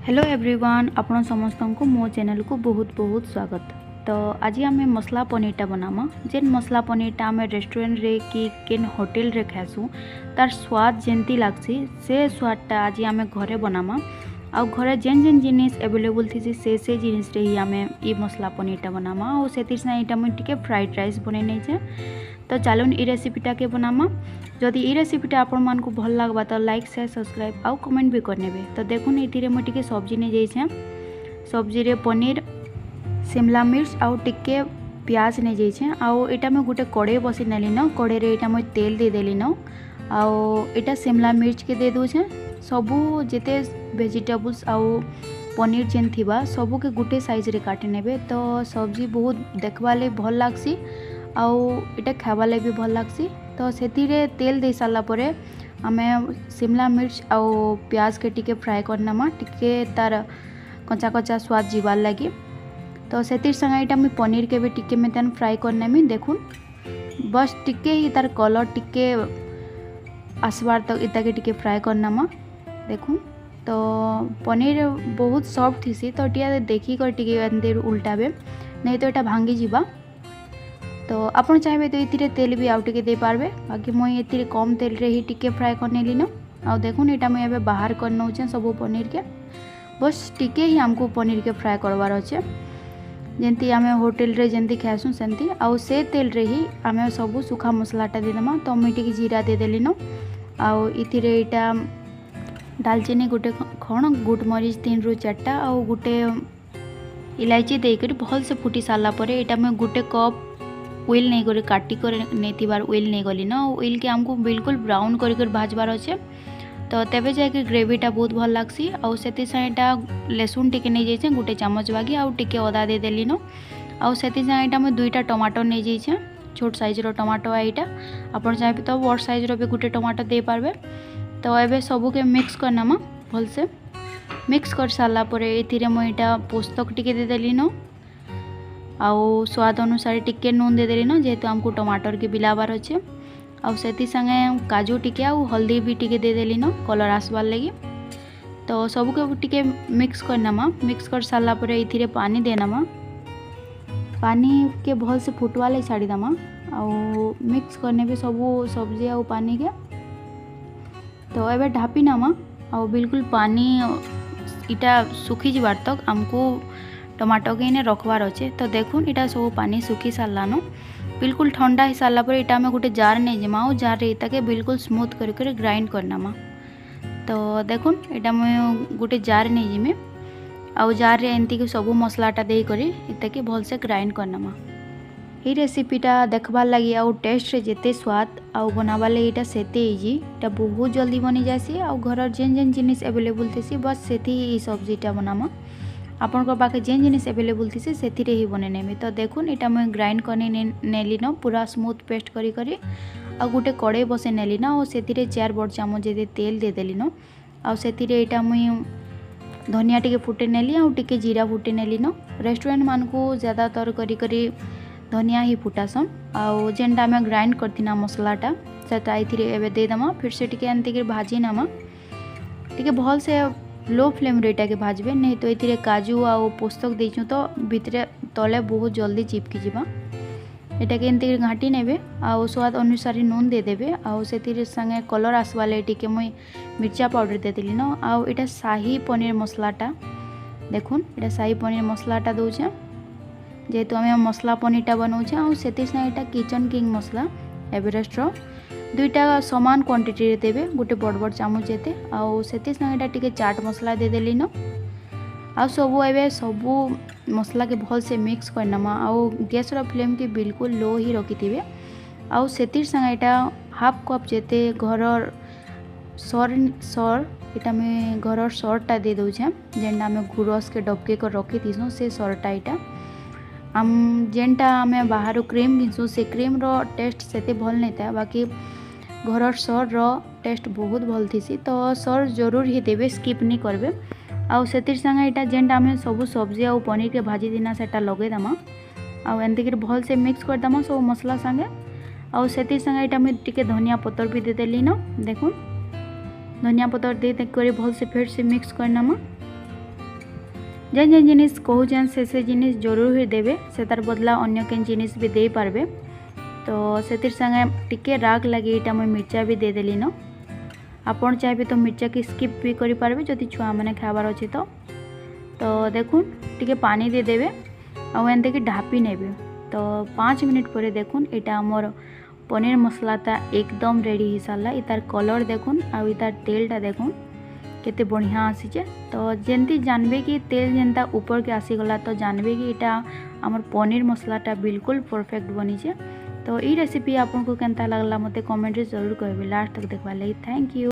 Hello everyone, आपण समस्त को मो चैनल को बहुत बहुत स्वागत। तो आज आम मसला पनीरटा बनामा। जेन मसला पनीरटा आम रेस्टोरेंट रे कि केन होटल रे खासू तार स्वाद जेंती लागसी से स्वादटा आज आम घरे बनामा। आ घरे जेन जेन जिनिस अवेलेबल थी से जिनिस रे ही आम ये मसला पनीरटा बनामा। और से मुझे टिके फ्राइड राइस बनै नहीं छे। तो चलून ई रेसिपीटा के बनामा। जदि ई रेसिपीटा आपण मान को भल लागबा तो लाइक शेयर सब्सक्राइब आउ कमेंट भी करने। तो देखुन ये मुझे सब्जी नहीं जाइए। सब्जी रे पनीर, शिमला मिर्च आउ टिके प्याज नहीं जाइए। आउ एटा मैं गोटे कड़े बसी नेली न। कड़े रे एटा मुझे तेल दे देली न। आउ एटा शिमला मिर्च के दे दूछे। सबू जेते वेजिटेबल्स आउ पनीर जेन थिबा सबू के गोटे साइज रे काटी नेबे। तो सब्जी बहुत देखबा ले भल लागसी आउ एटा खाबा ले भी भल लागसी। तो सेती रे तेल दे साला परे आमे शिमला मिर्च आउ प्याज के टिके फ्राए करनामा, टिके तार कच्चा कच्चा स्वाद जीवार लगी। तो सेतिर संगे एटा मैं पनीर के भी टिके में तेन फ्राए करनेमी। देखुन बस टिके ही तार कलर टिके आसबार तक इता के टिके फ्राए करनामा। देखुन तो पनीर बहुत सॉफ्ट थीसी। तो टिया देखी कर टिके एंदे उल्टाबे नहीं तो एटा भांगी जीवा। तो आपन चाहिए तो ये तेल भी आउ टिके दे पारबे। बाकी मुई ये कम तेल रे ही टिके फ्राए करनेली न। आ देखुन एटा मुई एबे बाहर कर नौचे सब पनीर के। बस टिके ही हमको पनीर के फ्राए करवार अच्छे जेंती आमे होटल रे जेंती खासू सेंती। आउ से तेल रे ही आमे सब सुखा मसलाटा देदेमा। तो मुई टिके जीरा दे देली न। आउ इथिरे एटा दालचीनी गोटे खण, गुड मरीच 3 ରୁ 4टा आउ गोटे इलायची देकर भल से फुटी सारा पर एटा मैं गोटे कप ऑयल नहीं कर काटी कर नहीं ऑयल नहीं गली ना। ऑयल के हमको बिल्कुल ब्राउन कर भाजबार अच्छे। तो तेबे जाके ग्रेवीटा बहुत भल लागसी। आउ सेति साइटा लहसुन टिके नहीं जाइए गोटे चामच बागी आउ टिके अदा दे देली न। आउ सेति साइटा मैं 2टा टमाटर नहीं जाइए, छोट साइज रो टमाटर आईटा। आपन चाहिए तो बड़ साइज रो भी गोटे टमाटर दे पारबे। तो एबे सबू के मिक्स करनामा भल से। मिक्स कर सारा पर एथिरे मुईटा पोस्तक टिके दे देली न। आउ स्वाद अनुसार टिके नून दे देली न, जेहेतु हमको टमाटर के बिलाबार अच्छे। आउ सेति संगे काजू टिके आउ हल्दी भी टिके दे देली न कलर आसबार लगी। तो सबू के टिके मिक्स करनामा। मिक्स कर सारा पर एथिरे पानी देनामा। पानी के भल से फुटवा ले छाड़ी दमा। आउ मिक्स करने भी सबू सब्जी आउ पानी के। तो एबे ढापी नामा। आउ बिल्कुल पानी इटा सुखी जबार तक हमको टमाटो के इन्हें रखबार अच्छे। तो देखुन इटा सब पानी सुखी सारान बिल्कुल ठंडा हो सारा पर इटा में गोटे जार नहीं जमा। और जार इता के बिल्कुल स्मूथ कर ग्राइंड करनामा। तो देखुन इटा मैं गोटे जार नहीं जिमे। आउ जार रे एंती के सब मसलाटा दे करी इता के भल से ग्राइंड करनामा। ये रेसिपीटा देखबार लगी आउ टेस्ट रे जेते स्वाद आउ बनाबार लगी इटा सेते इजी। इटा बहुत जल्दी बनी जासी। आउ घर जेन जेन जिनिस अवेलेबल थी बस सेठी ही सब्जीटा बनामा। आपण को पाखे जेन जिनिस अवेलेबल थी से ही बने नेमी। तो देखुन इटा मैं ग्राइंड करनी नेली न पूरा स्मूथ पेस्ट करी करी। आ गोटे कड़े बसे नेली ना। और सेतिरे 4 बड़ चामच जेते तेल दे देली न। आ सेतिरे इटा मुई धनिया टिके फुटे नेली आउ टिके जीरा फुटे नेली न। रेस्टोरेंट मान को ज़्यादातर करी करी धनिया ही फुटासन। आउ जेनटा मैं ग्राइंड करथिना मसलाटा सेटा इथिरे एबे दे दमा। फिर से टिके एंती के भाजी नामा। टिके भल से लो फ्लेम रे के भाजबे नहीं तो ये काजू आउ पोस्तक देचु तो भितरे तले बहुत जल्दी चिपकी जीवा। एटा के एंती घाटी नेबे। आउ स्वाद अनुसार नून दे देबे। आउ सेतिर संगे कलर आसवाले टिके मुई मिर्चा पाउडर दे देली न। आउ एटा शाही पनीर मसलाटा देखुन एटा शाही पनीर मसलाटा दउछे जेहेतु आम मसला पनीरटा बनाऊे। आउ सेतिर संगे एटा किचन किंग मसला एवरेस्ट रो 2टा समान क्वांटिटी रे देबे गोटे बड़ बड़ चामच जेते। आउ सेतिर संगे एटा टिके चाट मसला दे देली न। आउ सबू एबे सबू मसला के भल से मिक्स करनामा। आउ गैस रो फ्लेम के बिल्कुल लो ही रखिथिबे। आउ सेतिर संगे एटा हाफ कप जेते घरर सर एटा में घरर सरटा दे दउछे जेनटा में गुरस के डबके कर रखी थीसु से सरटा एटा। आम जेनटा आमे बाहर क्रीम घिनसु से क्रीम रो टेस्ट सेते भल नहीं था। बाकी घरर सर रो टेस्ट बहुत भल थीसी। तो सर जरूर ही देबे, स्किप नहीं करबे। आउ सेतिर संगे एटा जेनटा आमे सब सब्जी आउ पनीर के भाजी दिना सेटा लगे दमा। आउ एंती के भल से मिक्स कर दमा सब मसला संगे। आउ सेतिर संगे एटा में टिके धनिया पत्तर भी दे देली न। देखुन धनिया पत्तर दे कर भल से फिर से मिक्स करनामा। जेन जेन जिनिस कहूचन से जिनिस जरूर ही देवे से तार बदला अन्य केन जिनिस भी दे पारबे। तो से संगे टिके राग लगे यहाँ मुझे मिर्चा भी देदेली न। आपन चाहिए तो मिर्चा की स्किप भी करि पारबे जदि छुआ मैंने खाबार अच्छे तो देखुन टिके पानी दे देवे आउ एंते कि ढापी नेबे। तो 5 मिनिट पर देखुन यहाँ आमर पनीर मसलाटा एकदम रेडी हो सारा। इतार कलर देखुन आउ इतार तेलटा देखुन केते बढ़िया आसीचे। तो जेंती जानबे कि तेल जेनता ऊपर के आसीगला तो जानबे कि यहाँ आमर पनीर मसलाटा बिल्कुल परफेक्ट बनीचे। तो ये रेसिपी आपको केनता लगला मते कमेंट रे जरूर कहबे। लास्ट तक देखबार लागि थैंक यू।